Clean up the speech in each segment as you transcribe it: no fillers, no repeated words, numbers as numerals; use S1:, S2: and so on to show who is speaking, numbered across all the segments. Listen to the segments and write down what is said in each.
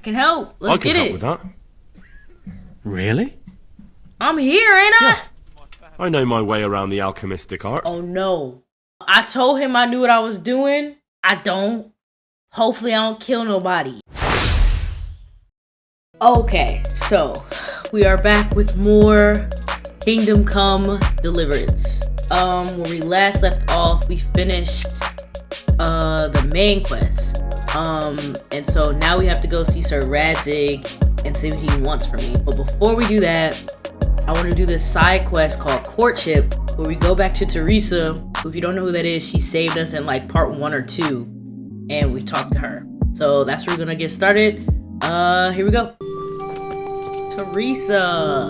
S1: can help. Let's get it.
S2: I can help with that. Really?
S1: I'm here, ain't I?
S2: Yes. I know my way around the alchemistic arts.
S1: Oh no. I told him I knew what I was doing. I don't. Hopefully I don't kill nobody. Okay, so we are back with more Kingdom Come Deliverance. Where we last left off, we finished the main quest. And so now we have to go see Sir Radzig and see what he wants from me. But before we do that, I want to do this side quest called Courtship, where we go back to Teresa, who, if you don't know who that is, she saved us in like part 1 or 2, and we talked to her. So that's where we're gonna get started. Here we go. Teresa.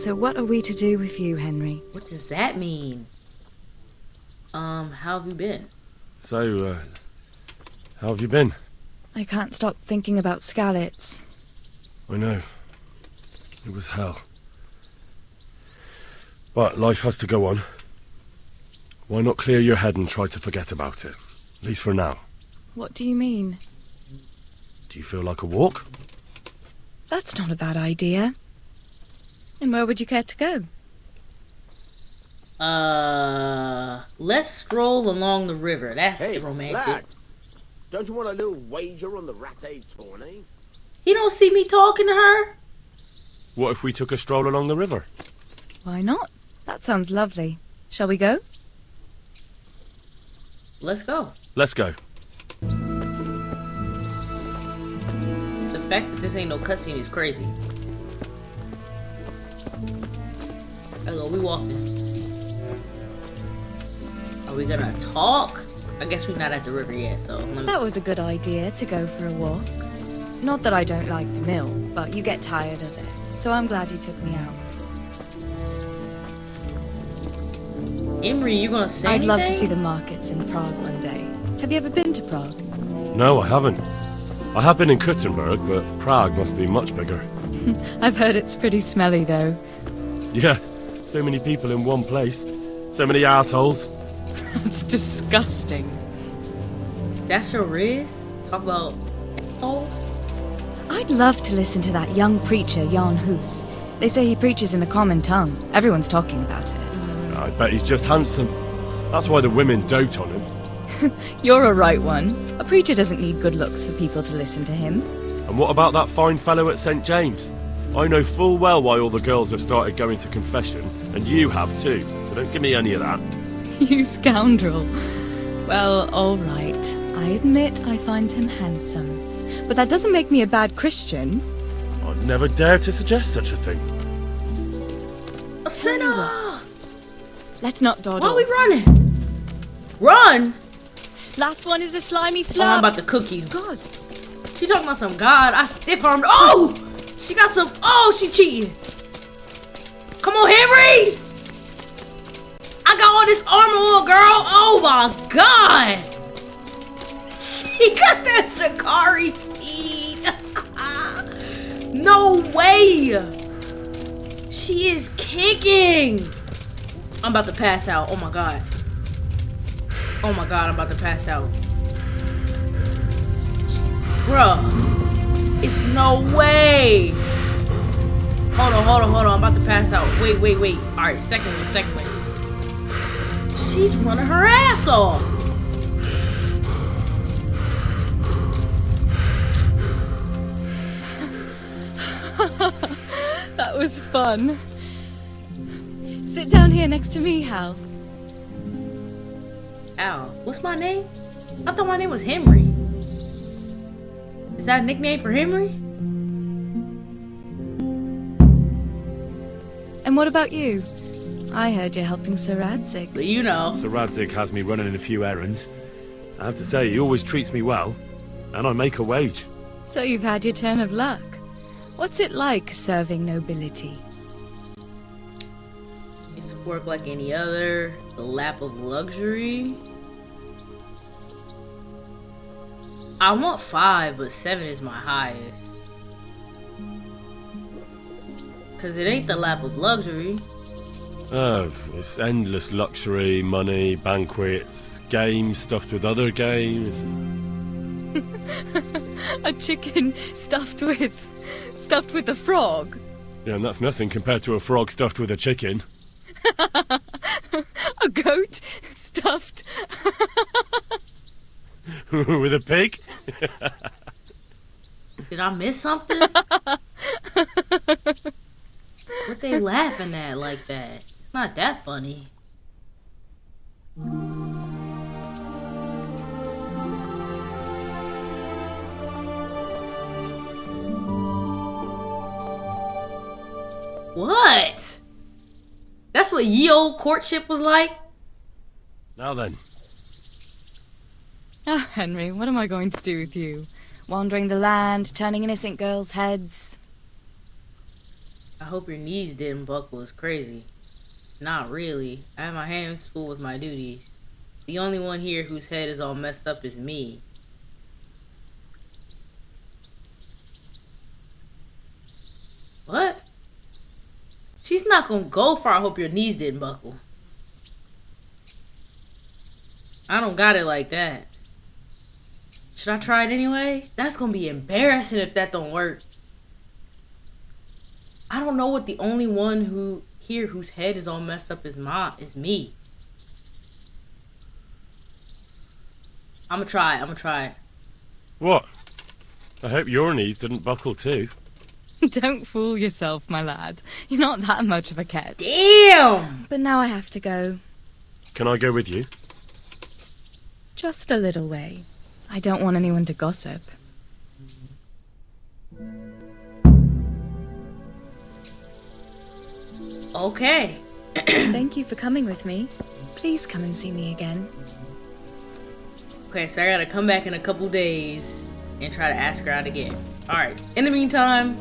S3: So what are we to do with you, Henry?
S1: What does that mean? How have you been?
S2: So, how have you been?
S3: I can't stop thinking about Skalitz.
S2: I know. It was hell. But life has to go on. Why not clear your head and try to forget about it? At least for now.
S3: What do you mean?
S2: Do you feel like a walk?
S3: That's not a bad idea. And where would you care to go?
S1: Let's stroll along the river. That's romantic.
S4: Lad, don't you want a little wager on the Rat-8 tourney?
S1: He don't see me talking to her?
S2: What if we took a stroll along the river?
S3: Why not? That sounds lovely. Shall we go?
S1: Let's go.
S2: Let's go.
S1: The fact that this ain't no cutscene is crazy. Hello, we walking. Are we gonna talk? I guess we're not at the river yet, so...
S3: That was a good idea, to go for a walk. Not that I don't like the mill, but you get tired of it. So I'm glad you took me out.
S1: Imri, you gonna say
S3: I'd love to
S1: anything?
S3: see the markets in Prague one day. Have you ever been to Prague?
S2: No, I haven't. I have been in Kuttenberg, but Prague must be much bigger.
S3: I've heard it's pretty smelly, though.
S2: Yeah, so many people in one place. So many assholes.
S3: That's disgusting.
S1: That's your Riz? Talk about assholes?
S3: I'd love to listen to that young preacher, Jan Hus. They say he preaches in the common tongue. Everyone's talking about it.
S2: I bet he's just handsome. That's why the women dote on him.
S3: You're a right one. A preacher doesn't need good looks for people to listen to him.
S2: And what about that fine fellow at St. James? I know full well why all the girls have started going to confession, and you have too, so don't give me any of that.
S3: You scoundrel. Well, all right. I admit I find him handsome. But that doesn't make me a bad Christian.
S2: I'd never dare to suggest such a thing.
S1: A sinner!
S3: Let's not dawdle.
S1: Why are we running? Run!
S3: Last one is a slimy
S1: Oh,
S3: slug.
S1: I'm about to cook you.
S3: God.
S1: She talking about some God. I stiff armed. Oh! She got some. Oh, she cheating. Come on, Henry! I got all this armor on, girl. Oh my God! She got that Shikari speed. No way! She is kicking. I'm about to pass out. Oh my God. Oh my God, I'm about to pass out. Bruh. It's no way. Hold on. I'm about to pass out. Wait. Alright, second one. She's running her ass off.
S3: That was fun. Sit down here next to me, Hal.
S1: Al, what's my name? I thought my name was Henry. Is that a nickname for Henry?
S3: And what about you? I heard you're helping Sir Radzig.
S1: But you know.
S2: Sir Radzig has me running a few errands. I have to say, he always treats me well, and I make a wage.
S3: So you've had your turn of luck. What's it like serving nobility?
S1: It's work like any other. The lap of luxury. I want 5, but 7 is my highest. Cause it ain't the lap of luxury.
S2: Oh, it's endless luxury, money, banquets, games stuffed with other games.
S3: A chicken stuffed with a frog.
S2: Yeah, and that's nothing compared to a frog stuffed with a chicken.
S3: A goat stuffed.
S2: With a pig?
S1: Did I miss something? What they laughing at like that? It's not that funny. What? That's what ye old courtship was like?
S2: Now then.
S3: Ah, Henry, what am I going to do with you? Wandering the land, turning innocent girls' heads.
S1: I hope your knees didn't buckle as crazy. Not really. I have my hands full with my duties. The only one here whose head is all messed up is me. What? She's not gonna go far. I hope your knees didn't buckle. I don't got it like that. Should I try it anyway? That's gonna be embarrassing if that don't work. I don't know what the only one whose head is all messed up is me. I'ma try it.
S2: What? I hope your knees didn't buckle too.
S3: Don't fool yourself, my lad. You're not that much of a catch.
S1: Damn!
S3: But now I have to go.
S2: Can I go with you?
S3: Just a little way. I don't want anyone to gossip.
S1: Okay.
S3: Thank you for coming with me. Please come and see me again.
S1: Okay, so I gotta come back in a couple days and try to ask her out again. Alright, in the meantime,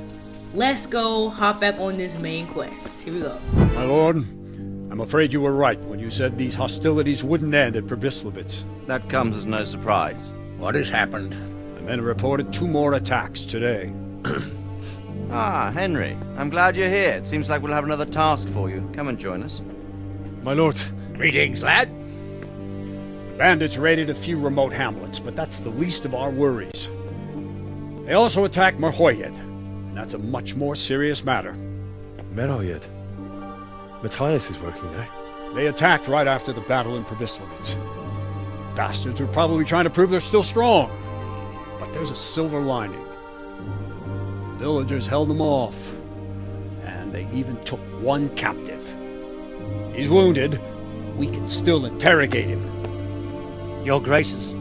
S1: let's go hop back on this main quest. Here we go.
S5: My lord, I'm afraid you were right when you said these hostilities wouldn't end at Probislavitz.
S6: That comes as no surprise.
S7: What has happened?
S5: The men reported 2 more attacks today.
S6: Ah, Henry. I'm glad you're here. It seems like we'll have another task for you. Come and join us.
S2: My lord.
S7: Greetings, lad.
S5: The bandits raided a few remote hamlets, but that's the least of our worries. They also attacked Merhoyed, and that's a much more serious matter.
S2: Merhoyed. Matthias is working there.
S5: They attacked right after the battle in Probislavitz. Bastards are probably trying to prove they're still strong. But there's a silver lining. Villagers held them off, and they even took one captive. He's wounded. We can still interrogate him.
S8: Your Graces,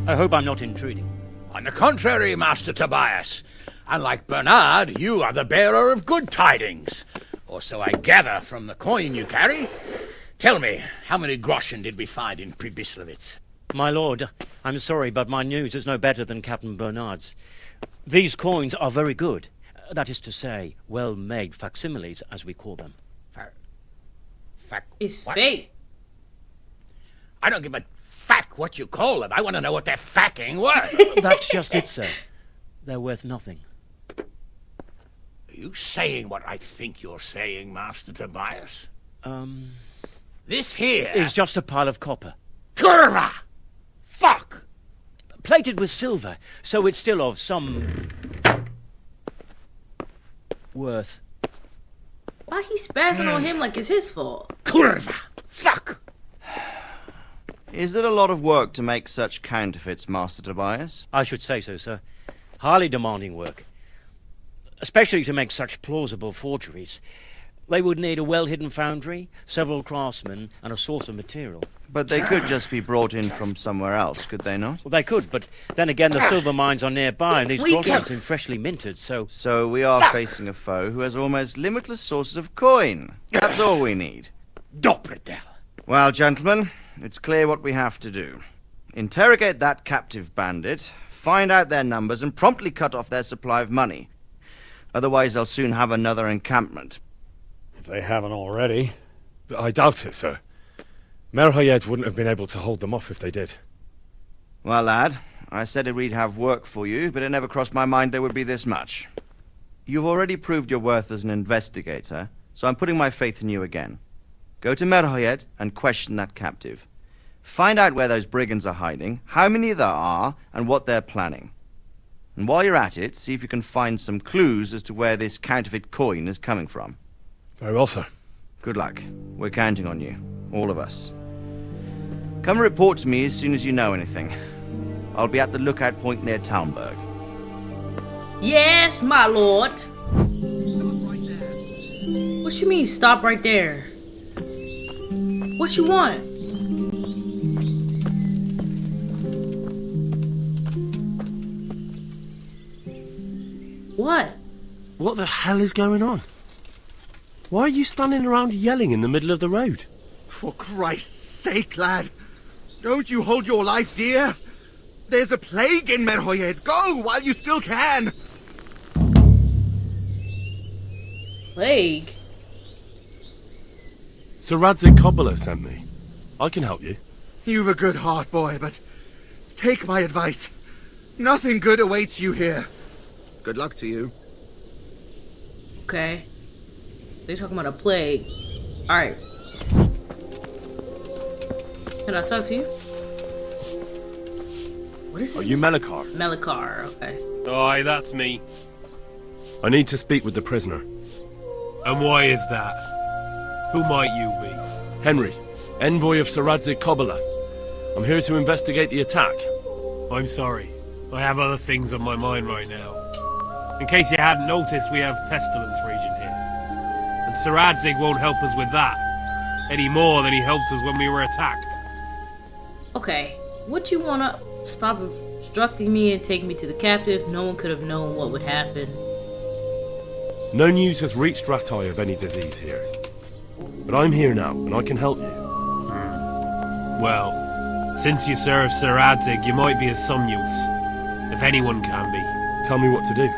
S8: I hope I'm not intruding.
S7: On the contrary, Master Tobias. Unlike Bernard, you are the bearer of good tidings. Or so I gather from the coin you carry. Tell me, how many groschen did we find in Probislavitz?
S8: My lord, I'm sorry, but my news is no better than Captain Bernard's. These coins are very good. That is to say, well-made facsimiles, as we call them.
S1: It's
S7: what?
S1: fake.
S7: I don't give a fack what you call them. I want to know what they're facking worth.
S8: That's just it, sir. They're worth nothing.
S7: Are you saying what I think you're saying, Master Tobias? This here
S8: Is just a pile of copper.
S7: Curva! Fuck!
S8: Plated with silver, so it's still of some worth.
S1: Why he spazzing on him like it's his fault?
S7: Curva! Fuck!
S6: Is it a lot of work to make such counterfeits, Master Tobias?
S8: I should say so, sir. Highly demanding work. Especially to make such plausible forgeries. They would need a well-hidden foundry, several craftsmen, and a source of material.
S6: But they could just be brought in from somewhere else, could they not?
S8: Well, they could, but then again, the silver mines are nearby, and these
S1: Tweaker.
S8: groschens seem freshly minted, so...
S6: So we are facing a foe who has almost limitless sources of coin. That's all we need.
S7: Dopredel.
S6: Well, gentlemen, it's clear what we have to do. Interrogate that captive bandit, find out their numbers, and promptly cut off their supply of money. Otherwise, they'll soon have another encampment.
S5: If they haven't already.
S2: I doubt it, sir. Merhoyed wouldn't have been able to hold them off if they did.
S6: Well, lad, I said we'd have work for you, but it never crossed my mind there would be this much. You've already proved your worth as an investigator, so I'm putting my faith in you again. Go to Merhoyed and question that captive. Find out where those brigands are hiding, how many there are, and what they're planning. And while you're at it, see if you can find some clues as to where this counterfeit coin is coming from.
S2: Very well, sir.
S6: Good luck. We're counting on you. All of us. Come report to me as soon as you know anything. I'll be at the lookout point near Talmberg.
S1: Yes, my lord. What you mean, stop right there? What you want? What?
S2: What the hell is going on? Why are you standing around yelling in the middle of the road?
S4: For Christ's sake, lad. Don't you hold your life dear? There's a plague in Merhoyed. Go while you still can.
S1: Plague?
S2: Sir Radzik Kobbler sent me. I can help you.
S4: You've a good heart, boy, but take my advice. Nothing good awaits you here. Good luck to you.
S1: Okay. They're talking about a plague. Alright. Can I talk to you? What is it?
S2: Are you Melikar?
S1: Melikar, okay.
S9: Aye, that's me.
S2: I need to speak with the prisoner.
S9: And why is that? Who might you be?
S2: Henry, envoy of Sir Radzik Kobbler. I'm here to investigate the attack.
S9: I'm sorry. I have other things on my mind right now. In case you hadn't noticed, we have pestilence raging here. And Sir Adzig won't help us with that. Any more than he helped us when we were attacked.
S1: Okay. What you wanna stop obstructing me and take me to the captive? No one could have known what would happen.
S2: No news has reached Ratai of any disease here. But I'm here now, and I can help you.
S9: Well, since you serve Sir Adzig, you might be of some use. If anyone can be.
S2: Tell me what to do.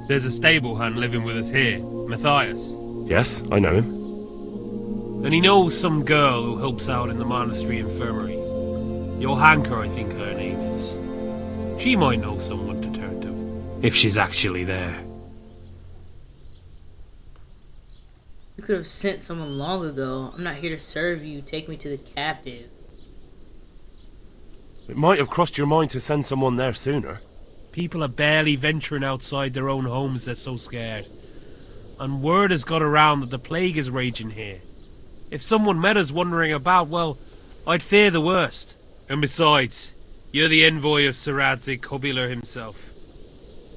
S9: There's a stable hand living with us here, Matthias.
S2: Yes, I know him.
S9: And he knows some girl who helps out in the monastery infirmary. Johanka, I think her name is. She might know someone to turn to, if she's actually there.
S1: You could have sent someone long ago. I'm not here to serve you. Take me to the captive.
S2: It might have crossed your mind to send someone there sooner.
S9: People are barely venturing outside their own homes, they're so scared. And word has got around that the plague is raging here. If someone met us wandering about, well, I'd fear the worst. And besides, you're the envoy of Sir Adzig Kobbler himself.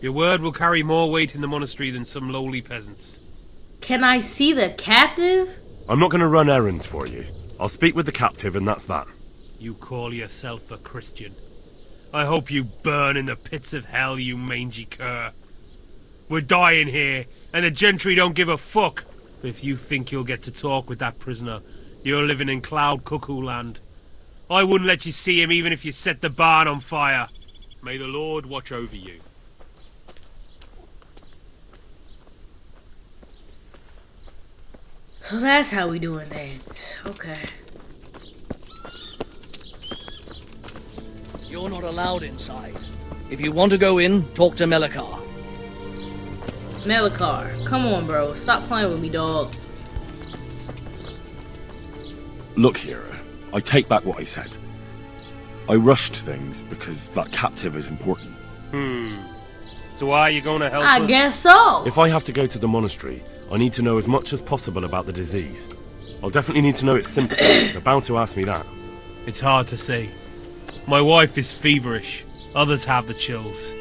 S9: Your word will carry more weight in the monastery than some lowly peasants.
S1: Can I see the captive?
S2: I'm not going to run errands for you. I'll speak with the captive and that's that.
S9: You call yourself a Christian. I hope you burn in the pits of hell, you mangy cur. We're dying here, and the gentry don't give a fuck. If you think you'll get to talk with that prisoner, you're living in cloud cuckoo land. I wouldn't let you see him even if you set the barn on fire. May the Lord watch over you.
S1: So that's how we doing things. Okay.
S10: You're not allowed inside. If you want to go in, talk to Melikar.
S1: Melikar, come on, bro. Stop playing with me, dog.
S2: Look here, I take back what I said. I rushed things because that captive is important.
S9: So why are you going to help
S1: I
S9: us?
S1: guess so.
S2: If I have to go to the monastery, I need to know as much as possible about the disease. I'll definitely need to know its symptoms. They're bound to ask me that.
S9: It's hard to say. My wife is feverish. Others have the chills.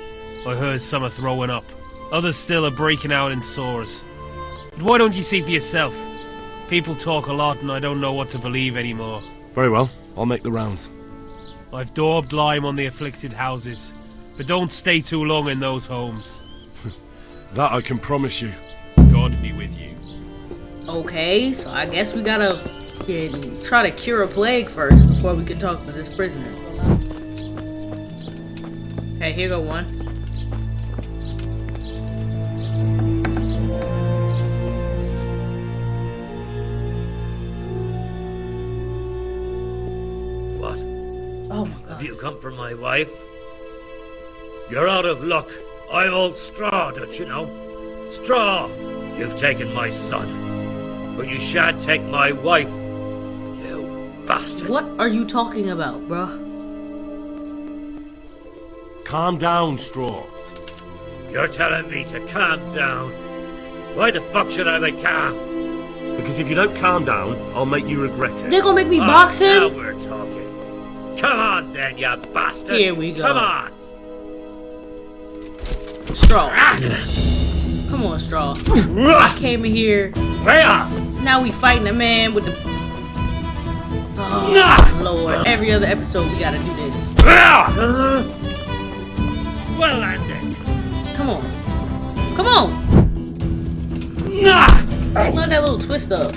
S9: I heard some are throwing up. Others still are breaking out in sores. But why don't you see for yourself? People talk a lot and I don't know what to believe anymore.
S2: Very well, I'll make the rounds.
S9: I've daubed lime on the afflicted houses, but don't stay too long in those homes.
S2: That I can promise you.
S9: God be with you.
S1: Okay, so I guess we gotta try to cure a plague first before we can talk to this prisoner. Okay, here go one.
S11: What?
S1: Oh my god.
S11: Have you come for my wife? You're out of luck. I'm old Straw, don't you know? Straw! You've taken my son. But you shan't take my wife. You bastard.
S1: What are you talking about, bruh?
S2: Calm down, Straw.
S11: You're telling me to calm down? Why the fuck should I be calm?
S2: Because if you don't calm down, I'll make you regret it.
S1: They're gonna make me box
S11: Now
S1: him?
S11: we're talking. Come on then, you bastard.
S1: Here we go.
S11: Come on.
S1: Straw. Come on, Straw. I came in here.
S11: Way off.
S1: Now we fighting a man with the... Oh, Lord. Every other episode we gotta do this.
S11: Well landed.
S1: Come on. Come on. Let that little twist up.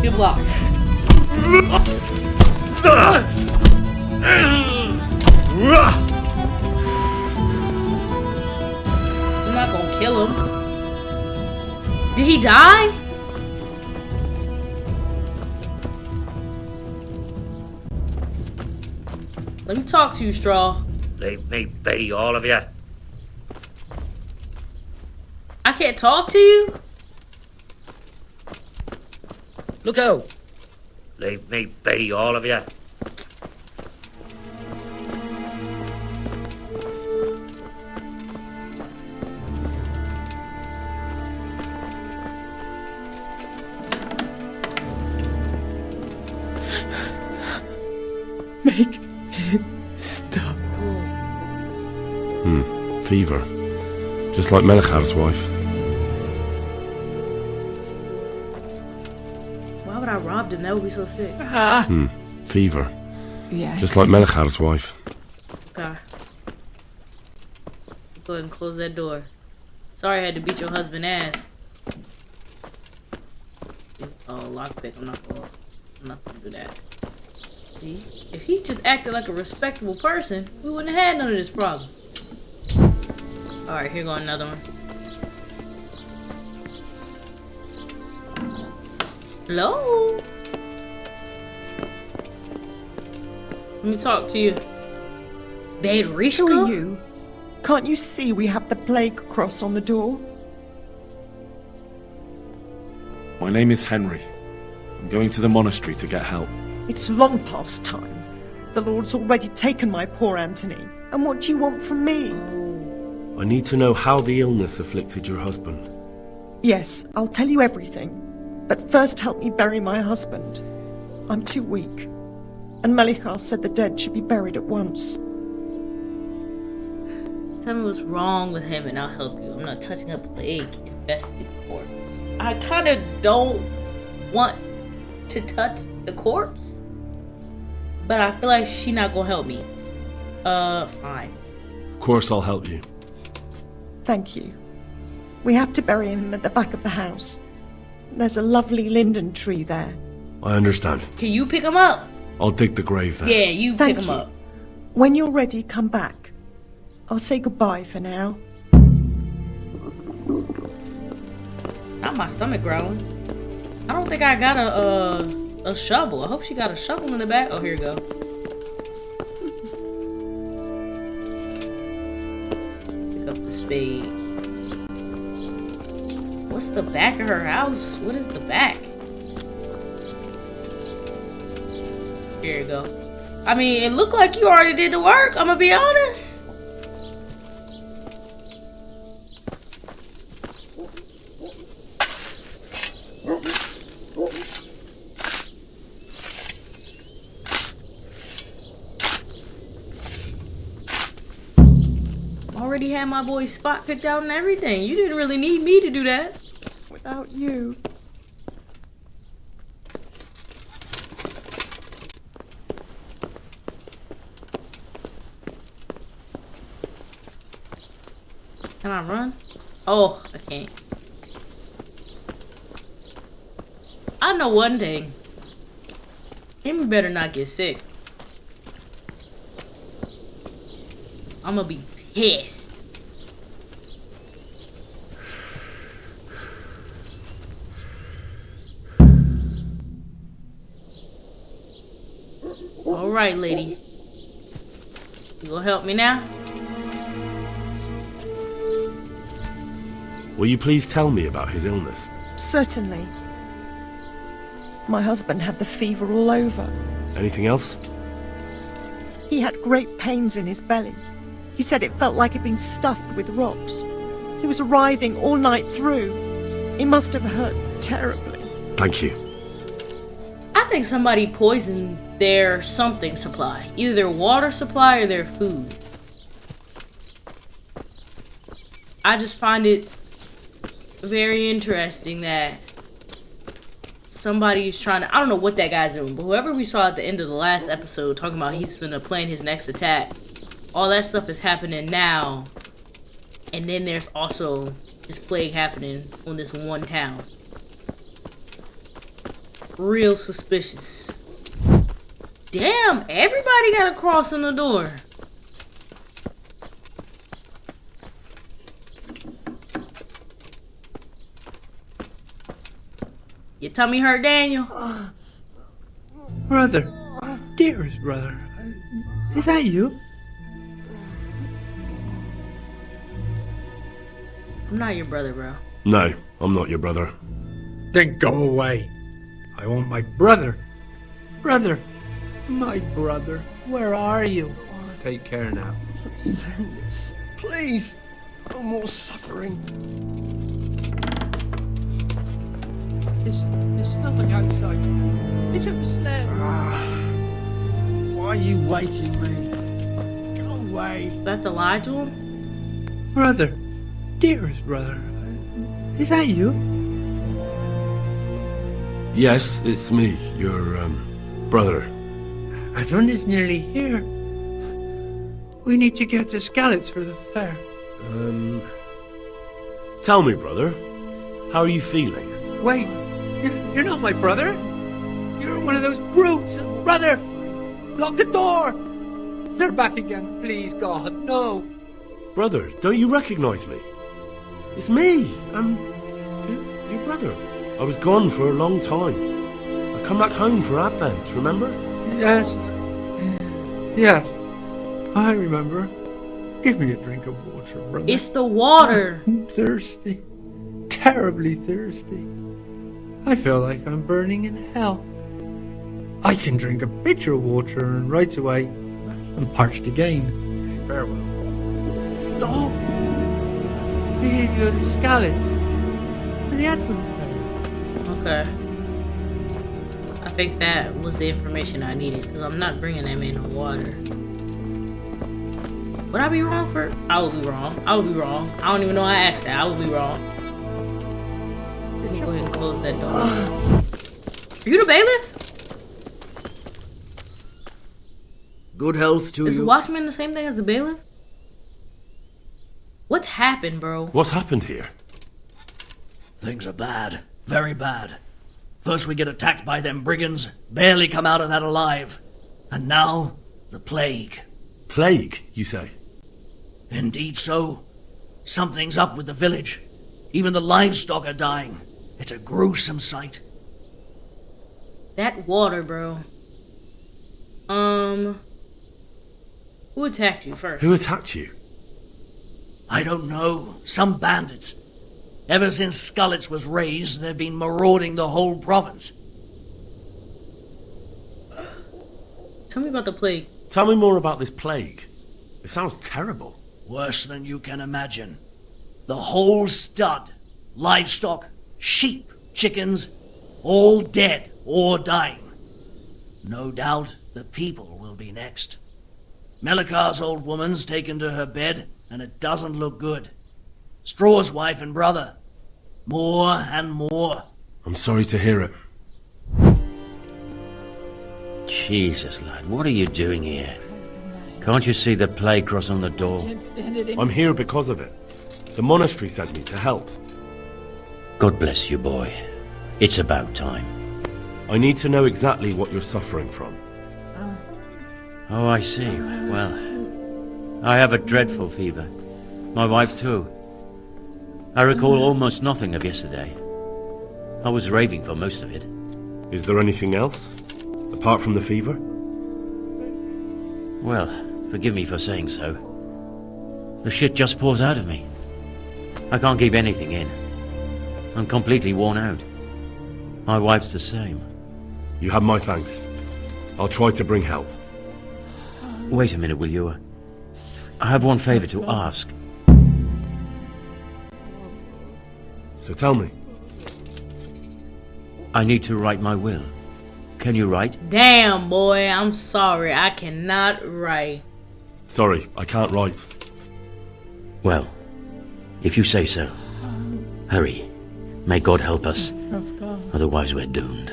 S1: Good block. I'm not gonna kill him. Did he die? Let me talk to you, Straw.
S11: Leave me be, all of you.
S1: I can't talk to you?
S11: Look out. Leave me be, all of you.
S12: Make it stop.
S2: Fever. Just like Melchar's wife.
S1: Why would I rob him? That would be so sick.
S2: Fever.
S12: Yeah.
S2: Just like Melchar's wife.
S1: Okay. Go ahead and close that door. Sorry I had to beat your husband ass. Oh, lockpick. I'm not gonna do that. See? If he just acted like a respectable person, we wouldn't have had none of this problem. Alright, here go another one. Hello? Let me talk to you. Bad Rishka?
S12: Who are you? Can't you see we have the plague cross on the door?
S13: My name is Henry. I'm going to the monastery to get help.
S12: It's long past time. The Lord's already taken my poor Anthony. And what do you want from me?
S2: I need to know how the illness afflicted your husband.
S12: Yes, I'll tell you everything. But first help me bury my husband. I'm too weak. And Melichar said the dead should be buried at once.
S1: Tell me what's wrong with him and I'll help you. I'm not touching a plague-infested corpse. I kind of don't want to touch the corpse, but I feel like she not gonna help me. Fine.
S2: Of course I'll help you.
S12: Thank you. We have to bury him at the back of the house. There's a lovely linden tree there.
S2: I understand.
S1: Can you pick him up?
S2: I'll dig the grave then.
S1: Yeah, you pick him up.
S12: When you're ready, come back. I'll say goodbye for now.
S1: Not my stomach growling. I don't think I got a shovel. I hope she got a shovel in the back. Oh, here we go. Pick up the spade. What's the back of her house? What is the back? Here you go. I mean, it looked like you already did the work. I'm gonna be honest. Already had my boy's spot picked out and everything. You didn't really need me to do that.
S12: Without you.
S1: Can I run? Oh, I can't. I know one thing. Amy better not get sick. I'm gonna be pissed. All right, lady. You gonna help me now?
S2: Will you please tell me about his illness?
S12: Certainly. My husband had the fever all over.
S2: Anything else?
S12: He had great pains in his belly. He said it felt like it'd been stuffed with rocks. He was writhing all night through. It must have hurt terribly.
S2: Thank you.
S1: I think somebody poisoned their something supply. Either their water supply or their food. I just find it very interesting that somebody's trying to... I don't know what that guy's doing, but whoever we saw at the end of the last episode talking about he's gonna plan his next attack, all that stuff is happening now. And then there's also this plague happening on this one town. Real suspicious. Damn, everybody got a cross on the door. Your tummy hurt, Daniel?
S14: Brother. Dearest brother. Is that you?
S1: I'm not your brother, bro.
S2: No, I'm not your brother.
S14: Then go away. I want my brother. Brother. My brother. Where are you? Take care now.
S4: Please end this. Please. No more suffering.
S14: There's nothing outside. It's up the stairs.
S4: Why are you waking me? Go away.
S1: You have to lie to him?
S14: Brother. Dearest brother. Is that you?
S2: Yes, it's me, your, brother.
S14: Everyone is nearly here. We need to get to Skalitz for the fair.
S2: Tell me, brother, how are you feeling?
S14: Wait, you're not my brother. You're one of those brutes. Brother, lock the door. They're back again. Please, God, no.
S2: Brother, don't you recognize me? It's me. Your brother. I was gone for a long time. I come back home for Advent, remember?
S14: Yes. Yes. I remember. Give me a drink of water, brother.
S1: It's the water.
S14: I'm thirsty. Terribly thirsty. I feel like I'm burning in hell. I can drink a pitcher of water and right away I'm parched again. Farewell. Stop. We need to go to Skalitz for the Advent fair.
S1: Okay. I think that was the information I needed, because I'm not bringing that man no water. Would I be wrong for... I would be wrong. I would be wrong. I don't even know I asked that. I would be wrong. Let me go ahead and close that door. Are you the bailiff?
S10: Good health to you.
S1: Is the watchman the same thing as the bailiff? What's happened, bro?
S2: What's happened here?
S10: Things are bad. Very bad. First we get attacked by them brigands, barely come out of that alive. And now, the plague.
S2: Plague, you say?
S10: Indeed so. Something's up with the village. Even the livestock are dying. It's a gruesome sight.
S1: That water, bro. Who attacked you first?
S2: Who attacked you?
S10: I don't know. Some bandits. Ever since Skalitz was raised, they've been marauding the whole province.
S1: Tell me about the plague.
S2: Tell me more about this plague. It sounds terrible.
S10: Worse than you can imagine. The whole stud, livestock, sheep, chickens, all dead or dying. No doubt the people will be next. Melikar's old woman's taken to her bed, and it doesn't look good. Straw's wife and brother. More and more.
S2: I'm sorry to hear it.
S8: Jesus, lad, what are you doing here? Can't you see the plague cross on the door?
S2: I'm here because of it. The monastery sent me to help.
S8: God bless you, boy. It's about time.
S2: I need to know exactly what you're suffering from.
S8: Oh, I see. Well, I have a dreadful fever. My wife too. I recall almost nothing of yesterday. I was raving for most of it.
S2: Is there anything else? Apart from the fever?
S8: Well, forgive me for saying so. The shit just pours out of me. I can't keep anything in. I'm completely worn out. My wife's the same.
S2: You have my thanks. I'll try to bring help.
S8: Wait a minute, will you? I have one favor to ask.
S2: So tell me.
S8: I need to write my will. Can you write?
S1: Damn, boy, I'm sorry. I cannot write.
S2: Sorry, I can't write.
S8: Well, if you say so. Hurry. May God help us. Otherwise we're doomed.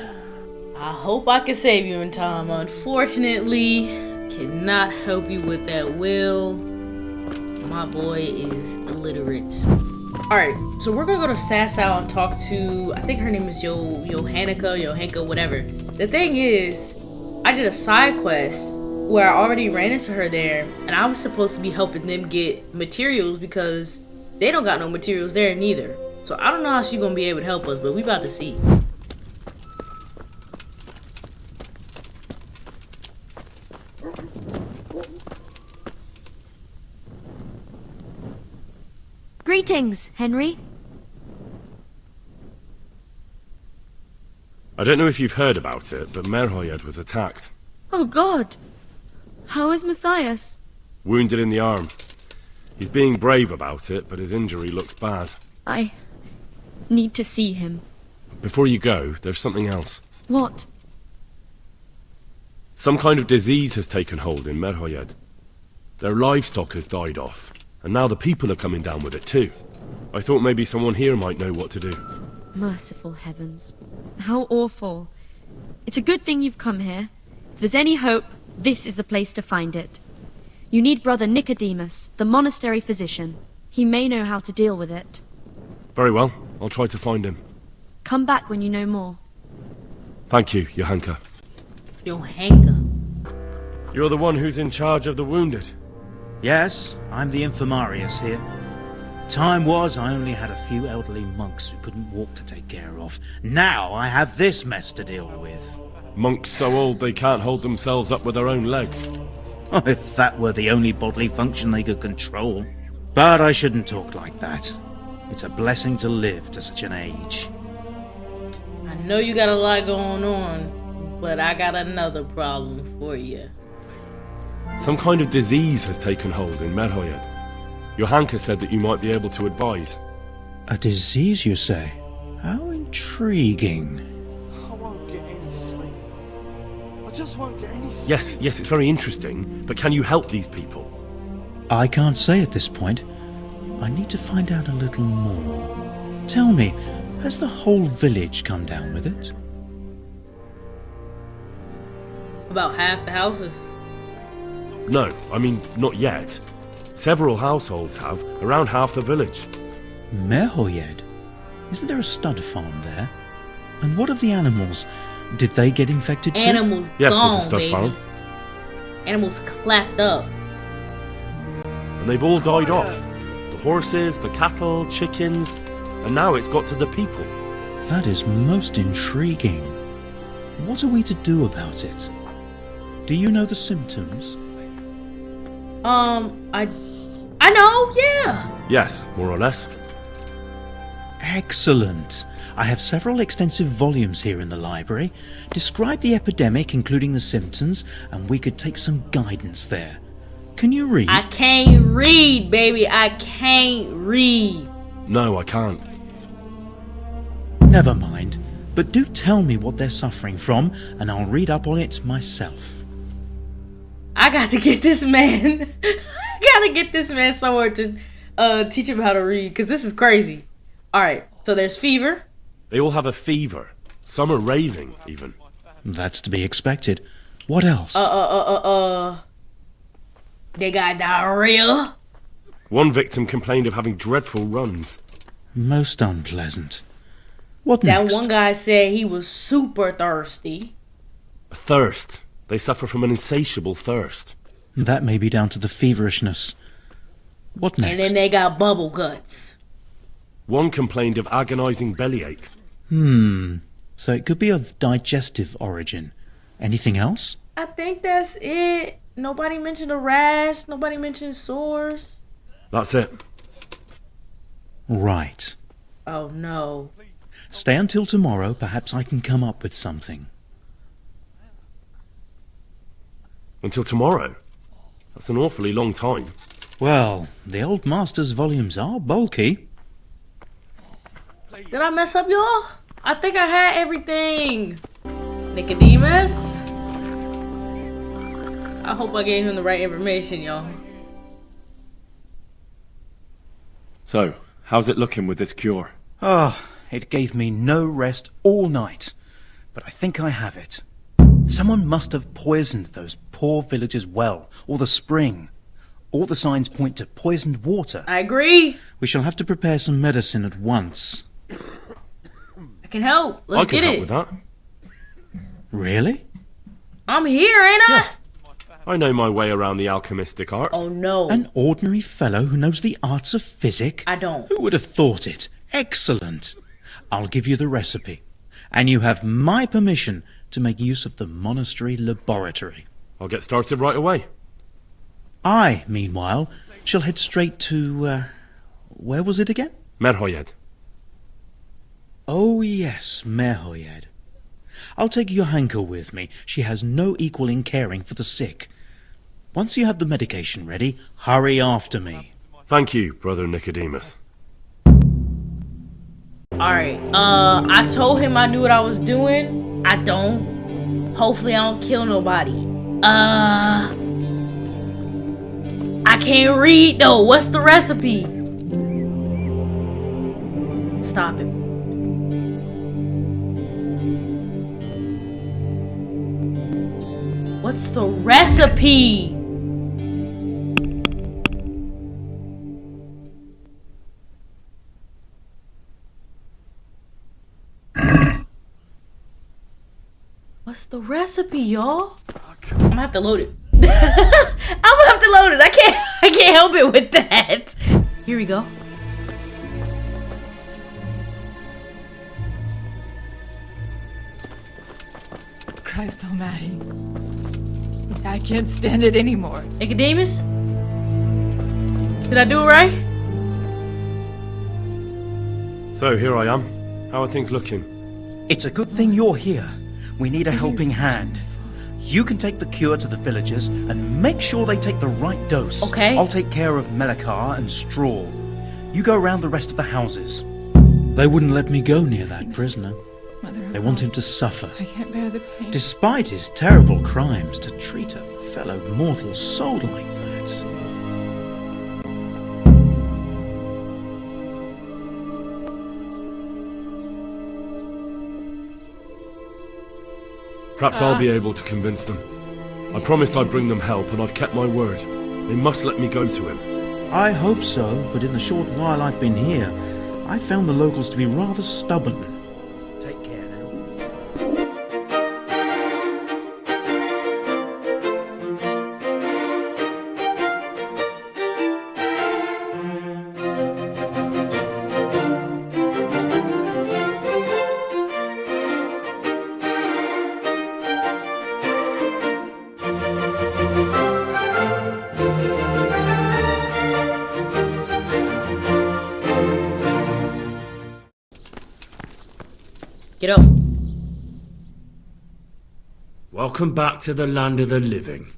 S1: I hope I can save you in time. Unfortunately, cannot help you with that will. My boy is illiterate. Alright, so we're gonna go to Sasau and talk to, I think her name is Johanka, whatever. The thing is, I did a side quest where I already ran into her there, and I was supposed to be helping them get materials because they don't got no materials there neither. So I don't know how she's gonna be able to help us, but we about to see.
S15: Greetings, Henry.
S2: I don't know if you've heard about it, but Merhoyed was attacked.
S15: Oh God! How is Matthias?
S2: Wounded in the arm. He's being brave about it, but his injury looks bad.
S15: I need to see him.
S2: Before you go, there's something else.
S15: What?
S2: Some kind of disease has taken hold in Merhoyed. Their livestock has died off, and now the people are coming down with it too. I thought maybe someone here might know what to do.
S15: Merciful heavens. How awful. It's a good thing you've come here. If there's any hope, this is the place to find it. You need Brother Nicodemus, the monastery physician. He may know how to deal with it.
S2: Very well, I'll try to find him.
S15: Come back when you know more.
S2: Thank you, Johanka.
S1: Johanka?
S2: You're the one who's in charge of the wounded.
S16: Yes, I'm the infirmarius here. Time was I only had a few elderly monks who couldn't walk to take care of. Now I have this mess to deal with.
S2: Monks so old they can't hold themselves up with their own legs.
S16: Oh, if that were the only bodily function they could control. But I shouldn't talk like that. It's a blessing to live to such an age.
S1: I know you got a lot going on, but I got another problem for you.
S2: Some kind of disease has taken hold in Merhoyed. Johanka said that you might be able to advise.
S16: A disease, you say? How intriguing.
S4: I won't get any sleep. I just won't get any sleep.
S2: Yes, it's very interesting, but can you help these people?
S16: I can't say at this point. I need to find out a little more. Tell me, has the whole village come down with it?
S1: About half the houses.
S2: No, I mean, not yet. Several households have, around half the village.
S16: Merhoyed? Isn't there a stud farm there? And what of the animals? Did they get infected too?
S1: Animals
S2: yes,
S1: gone,
S2: there's a stud
S1: baby.
S2: farm.
S1: Animals clapped up.
S2: And they've all died off. The horses, the cattle, chickens, and now it's got to the people.
S16: That is most intriguing. What are we to do about it? Do you know the symptoms?
S1: I know, yeah.
S2: Yes, more or less.
S16: Excellent. I have several extensive volumes here in the library. Describe the epidemic, including the symptoms, and we could take some guidance there. Can you read?
S1: I can't read, baby. I can't read.
S2: No, I can't.
S16: Never mind. But do tell me what they're suffering from, and I'll read up on it myself.
S1: I got to get this man. I gotta get this man somewhere to teach him how to read, because this is crazy. Alright, so there's fever.
S2: They all have a fever. Some are raving, even.
S16: That's to be expected. What else?
S1: They got diarrhea.
S2: One victim complained of having dreadful runs.
S16: Most unpleasant. What
S1: that
S16: next?
S1: one guy said he was super thirsty.
S2: Thirst. They suffer from an insatiable thirst.
S16: That may be down to the feverishness. What next?
S1: And then they got bubble guts.
S2: One complained of agonizing bellyache.
S16: So it could be of digestive origin. Anything else?
S1: I think that's it. Nobody mentioned a rash. Nobody mentioned sores.
S2: That's it.
S16: Right.
S1: Oh no.
S16: Stay until tomorrow. Perhaps I can come up with something.
S2: Until tomorrow? That's an awfully long time.
S16: Well, the old master's volumes are bulky.
S1: Did I mess up, y'all? I think I had everything. Nicodemus? I hope I gave him the right information, y'all.
S13: So, how's it looking with this cure?
S16: Oh, it gave me no rest all night. But I think I have it. Someone must have poisoned those poor villagers' well, or the spring. All the signs point to poisoned water.
S1: I agree.
S16: We shall have to prepare some medicine at once.
S1: I can help. Let's get it.
S2: I can help with that.
S16: Really?
S1: I'm here, ain't I?
S2: Yes. I know my way around the alchemistic arts.
S1: Oh, no.
S16: An ordinary fellow who knows the arts of physic?
S1: I don't.
S16: Who would have thought it? Excellent. I'll give you the recipe. And you have my permission to make use of the monastery laboratory.
S2: I'll get started right away.
S16: I, meanwhile, shall head straight to, where was it again?
S2: Merhoyed.
S16: Oh, yes, Merhoyed. I'll take Johanka with me. She has no equal in caring for the sick. Once you have the medication ready, hurry after me.
S2: Thank you, Brother Nicodemus.
S1: Alright, I told him I knew what I was doing. I don't. Hopefully I don't kill nobody. I can't read though. What's the recipe? Stop it. What's the recipe? What's the recipe, y'all? I'm gonna have to load it. I'm gonna have to load it. I can't help it with that. Here we go.
S3: Christ almighty. I can't stand it anymore.
S1: Nicodemus? Did I do it right?
S2: So, here I am. How are things looking?
S16: It's a good thing you're here. We need a helping hand. You can take the cure to the villagers and make sure they take the right dose.
S1: Okay.
S16: I'll take care of Melikar and Straw. You go around the rest of the houses. They wouldn't let me go near that prisoner. They want him to suffer.
S3: I can't bear the pain.
S16: Despite his terrible crimes, to treat a fellow mortal soul like that.
S2: Perhaps I'll be able to convince them. I promised I'd bring them help, and I've kept my word. They must let me go to him.
S16: I hope so, but in the short while I've been here, I've found the locals to be rather stubborn. Take care now.
S1: Get up.
S2: Welcome back to the land of the living.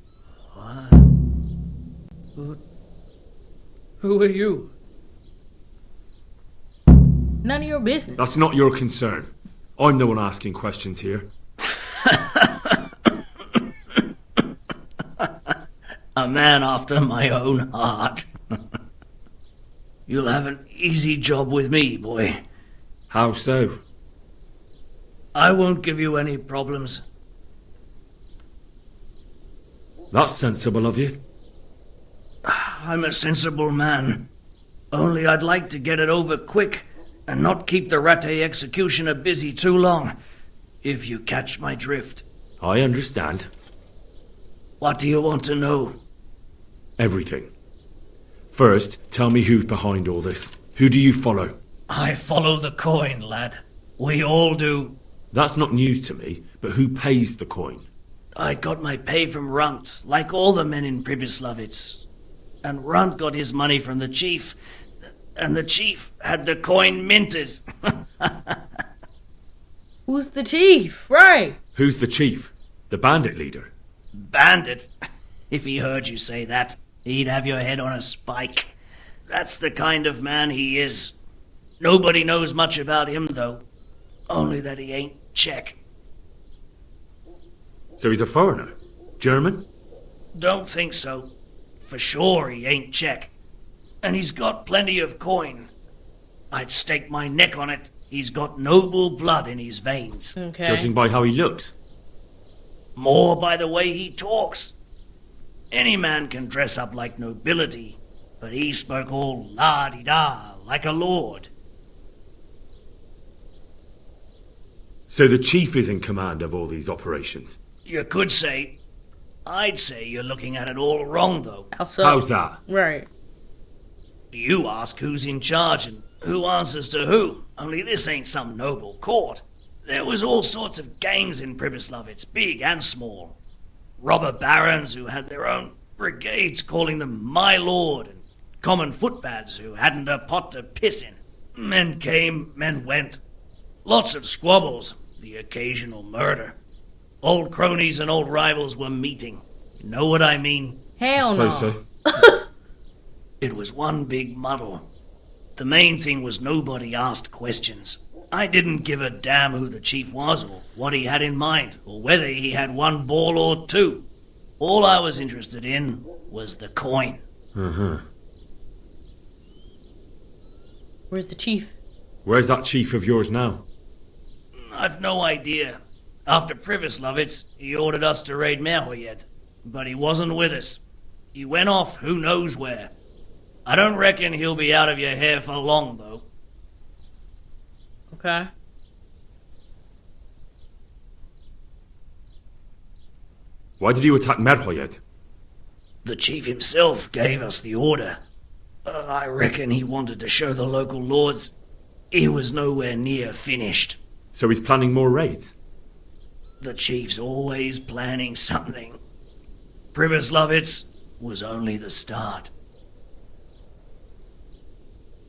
S10: Who are you?
S1: None of your business.
S2: That's not your concern. I'm the one asking questions here.
S10: A man after my own heart. You'll have an easy job with me, boy.
S2: How so?
S10: I won't give you any problems.
S2: That's sensible of you.
S10: I'm a sensible man. Only I'd like to get it over quick and not keep the Rattay executioner busy too long, if you catch my drift.
S2: I understand.
S10: What do you want to know?
S2: Everything. First, tell me who's behind all this. Who do you follow?
S10: I follow the coin, lad. We all do.
S2: That's not news to me, but who pays the coin?
S10: I got my pay from Runt, like all the men in Pribyslavitz. And Runt got his money from the chief, and the chief had the coin minted.
S1: Who's the chief? Right.
S2: Who's the chief? The bandit leader?
S10: Bandit? If he heard you say that, he'd have your head on a spike. That's the kind of man he is. Nobody knows much about him, though. Only that he ain't Czech.
S2: So he's a foreigner? German?
S10: Don't think so. For sure he ain't Czech. And he's got plenty of coin. I'd stake my neck on it. He's got noble blood in his veins.
S1: Okay.
S2: Judging by how he looks.
S10: More by the way he talks. Any man can dress up like nobility, but he spoke all la-di-da, like a lord.
S2: So the chief is in command of all these operations?
S10: You could say. I'd say you're looking at it all wrong, though.
S1: How so?
S2: How's that?
S1: Right.
S10: You ask who's in charge and who answers to who, only this ain't some noble court. There was all sorts of gangs in Pribyslavitz, big and small. Robber barons who had their own brigades calling them my lord, and common footpads who hadn't a pot to piss in. Men came, men went. Lots of squabbles, the occasional murder. Old cronies and old rivals were meeting. You know what I mean?
S1: Hell no.
S2: So.
S10: It was one big muddle. The main thing was nobody asked questions. I didn't give a damn who the chief was or what he had in mind or whether he had one ball or two. All I was interested in was the coin.
S2: Uh-huh.
S1: Where's the chief?
S2: Where's that chief of yours now?
S10: I've no idea. After Pribyslavitz, he ordered us to raid Merhoyed, but he wasn't with us. He went off who knows where. I don't reckon he'll be out of your hair for long, though.
S1: Okay.
S2: Why did you attack Merhoyed?
S10: The chief himself gave us the order. I reckon he wanted to show the local lords he was nowhere near finished.
S2: So he's planning more raids?
S10: The chief's always planning something. Pribyslavitz was only the start.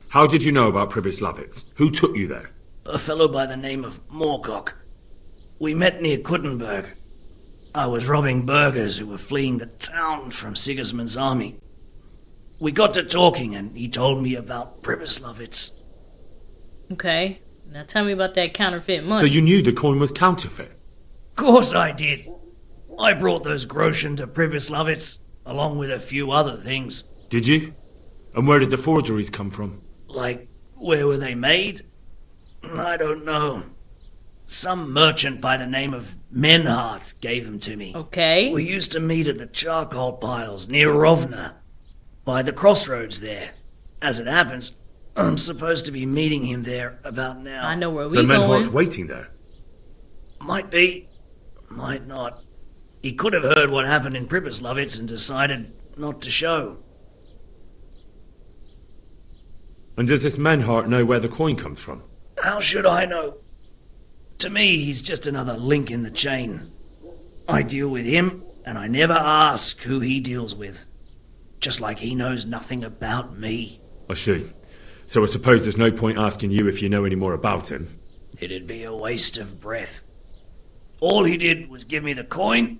S2: How did you know about Pribyslavitz? Who took you there?
S10: A fellow by the name of Moorcock. We met near Kuttenberg. I was robbing burghers who were fleeing the town from Sigismund's army. We got to talking and he told me about Pribyslavitz.
S1: Okay. Now tell me about that counterfeit money.
S2: So you knew the coin was counterfeit?
S10: Course I did. I brought those groschen to Pribyslavitz, along with a few other things.
S2: Did you? And where did the forgeries come from?
S10: Like, where were they made? I don't know. Some merchant by the name of Menhart gave them to me.
S1: Okay.
S10: We used to meet at the charcoal piles near Rovna, by the crossroads there. As it happens, I'm supposed to be meeting him there about now.
S1: I know where
S2: so
S1: we going.
S2: So Menhart's waiting there?
S10: Might be. Might not. He could have heard what happened in Pribyslavitz and decided not to show.
S2: And does this Menhart know where the coin comes from?
S10: How should I know? To me, he's just another link in the chain. I deal with him, and I never ask who he deals with. Just like he knows nothing about me.
S2: I see. So I suppose there's no point asking you if you know any more about him.
S10: It'd be a waste of breath. All he did was give me the coin,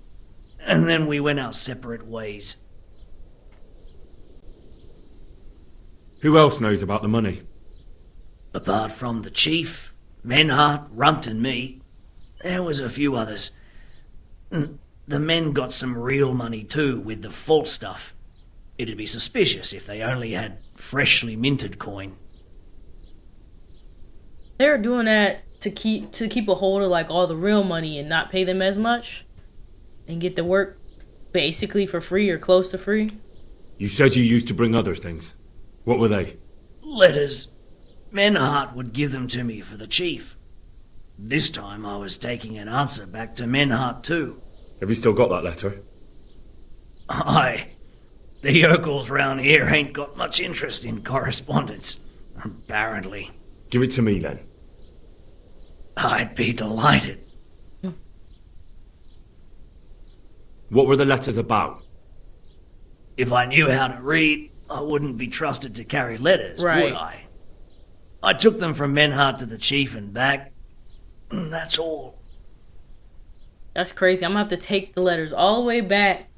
S10: and then we went our separate ways.
S2: Who else knows about the money?
S10: Apart from the chief, Menhart, Runt and me, there was a few others. The men got some real money too, with the false stuff. It'd be suspicious if they only had freshly minted coin.
S1: They're doing that to keep a hold of like all the real money and not pay them as much, and get the work basically for free or close to free.
S2: You said you used to bring other things. What were they?
S10: Letters. Menhart would give them to me for the chief. This time I was taking an answer back to Menhart too.
S2: Have you still got that letter?
S10: Aye. The yokels round here ain't got much interest in correspondence, apparently.
S2: Give it to me then.
S10: I'd be delighted.
S2: What were the letters about?
S10: If I knew how to read, I wouldn't be trusted to carry letters,
S1: right.
S10: Would I? I took them from Menhart to the chief and back. That's all.
S1: That's crazy. I'm gonna have to take the letters all the way back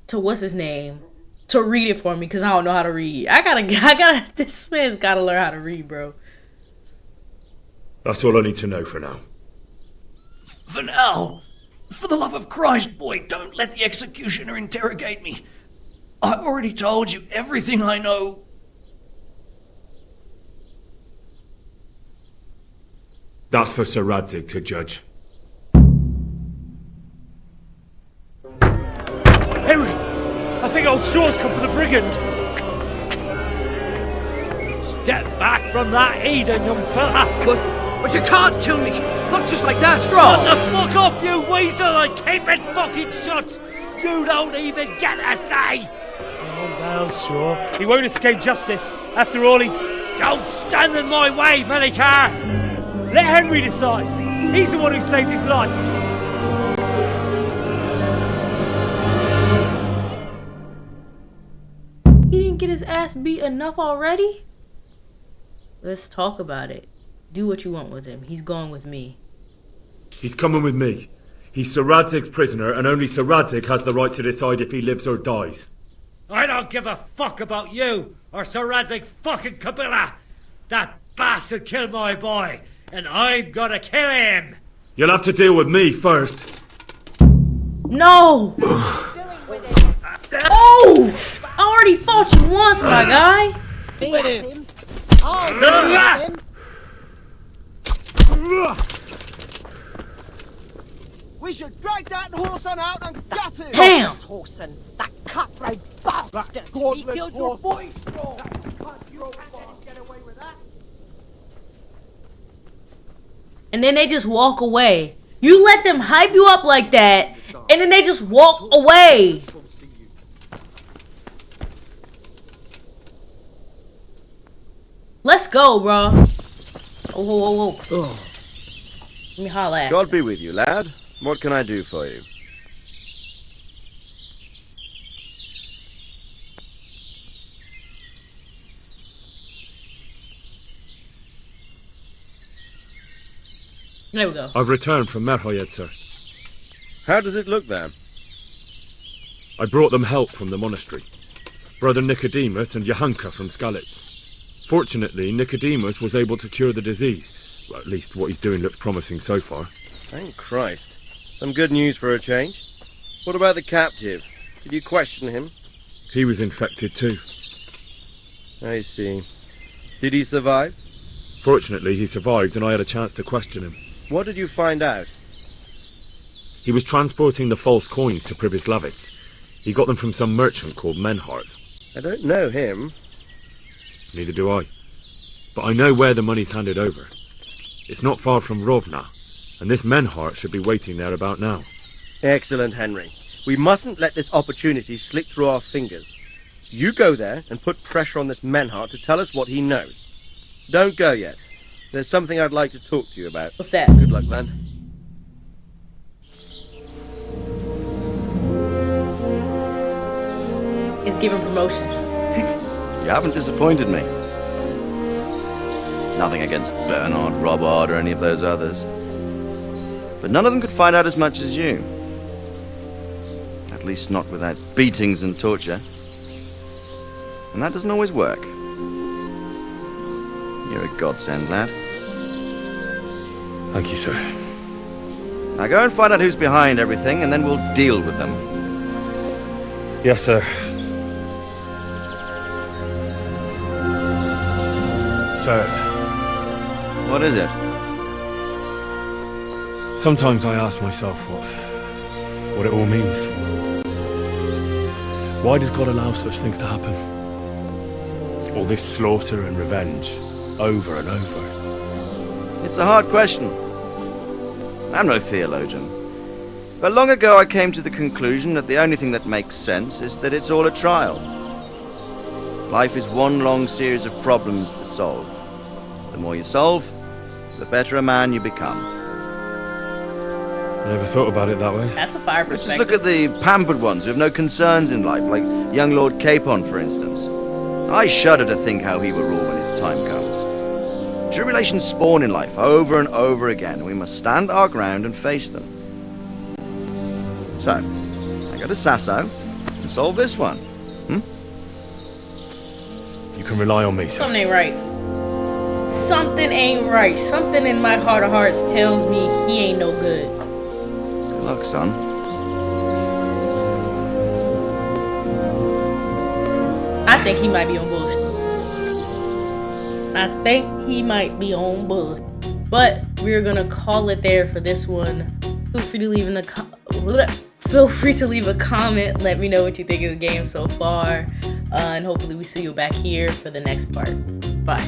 S1: to what's his name to read it for me because I don't know how to read. This man's gotta learn how to read, bro.
S2: That's all I need to know for now.
S10: For now, for the love of Christ, boy, don't let the executioner interrogate me. I already told you everything I know.
S2: That's for Sir Radzig to judge.
S11: Henry! I think old Straw's come for the brigand! Step back from that Eden, young fella!
S10: But you can't kill me! Not just like that, Straw!
S11: What the fuck off, you weasel, and keep it fucking shut! You don't even get a say! Calm down, Straw. He won't escape justice. After all, he's... Don't stand in my way, Melikar! Let Henry decide. He's the one who saved his life.
S1: He didn't get his ass beat enough already? Let's talk about it. Do what you want with him. He's going with me.
S2: He's coming with me. He's Sir Radzig's prisoner, and only Sir Radzig has the right to decide if he lives or dies.
S11: I don't give a fuck about you or Sir Radzig fucking Kabila. That bastard killed my boy, and I'm gonna kill him.
S2: You'll have to deal with me first.
S1: No! Oh! I already fought you once, my guy.
S17: Beat him. We should drag that horse on out and gut him.
S1: Damn!
S17: Horson, that cutthroat bastard. He killed your boy.
S1: And then they just walk away. You let them hype you up like that, and then they just walk away. Let's go, bro. Oh, whoa, whoa, whoa. Let me holla at you.
S6: God be with you, lad. What can I do for you?
S1: There we go.
S2: I've returned from Merhoyed, sir.
S6: How does it look there?
S2: I brought them help from the monastery. Brother Nicodemus and Johanka from Skalitz. Fortunately, Nicodemus was able to cure the disease. Well, at least what he's doing looks promising so far.
S6: Thank Christ. Some good news for a change. What about the captive? Did you question him?
S2: He was infected too.
S6: I see. Did he survive?
S2: Fortunately, he survived and I had a chance to question him.
S6: What did you find out?
S2: He was transporting the false coins to Pribyslavitz. He got them from some merchant called Menhart.
S6: I don't know him.
S2: Neither do I. But I know where the money's handed over. It's not far from Rovna, and this Menhart should be waiting there about now.
S6: Excellent, Henry. We mustn't let this opportunity slip through our fingers. You go there and put pressure on this Menhart to tell us what he knows. Don't go yet. There's something I'd like to talk to you about.
S1: What's that?
S6: Good luck, man.
S1: It's giving promotion.
S6: You haven't disappointed me. Nothing against Bernard, Robard, or any of those others. But none of them could find out as much as you. At least not without beatings and torture. And that doesn't always work. You're a godsend, lad.
S2: Thank you, sir.
S6: Now go and find out who's behind everything, and then we'll deal with them.
S2: Yes, sir. Sir.
S6: What is it?
S2: Sometimes I ask myself what it all means. Why does God allow such things to happen? All this slaughter and revenge, over and over.
S6: It's a hard question. I'm no theologian. But long ago I came to the conclusion that the only thing that makes sense is that it's all a trial. Life is one long series of problems to solve. The more you solve, the better a man you become.
S2: I never thought about it that way.
S1: That's a fire
S6: Let's
S1: perspective.
S6: just look at the pampered ones who have no concerns in life, like young Lord Capon, for instance. I shudder to think how he will rule when his time comes. Tribulations spawn in life over and over again, and we must stand our ground and face them. So, I go to Sasso, and solve this one.
S2: You can rely on me, sir.
S1: Something ain't right. Something ain't right. Something in my heart of hearts tells me he ain't no good.
S6: Good luck, son.
S1: I think he might be on bullshit. I think he might be on bullshit. But we're gonna call it there for this one. Feel free to leave a comment. Let me know what you think of the game so far. And hopefully we see you back here for the next part. Bye.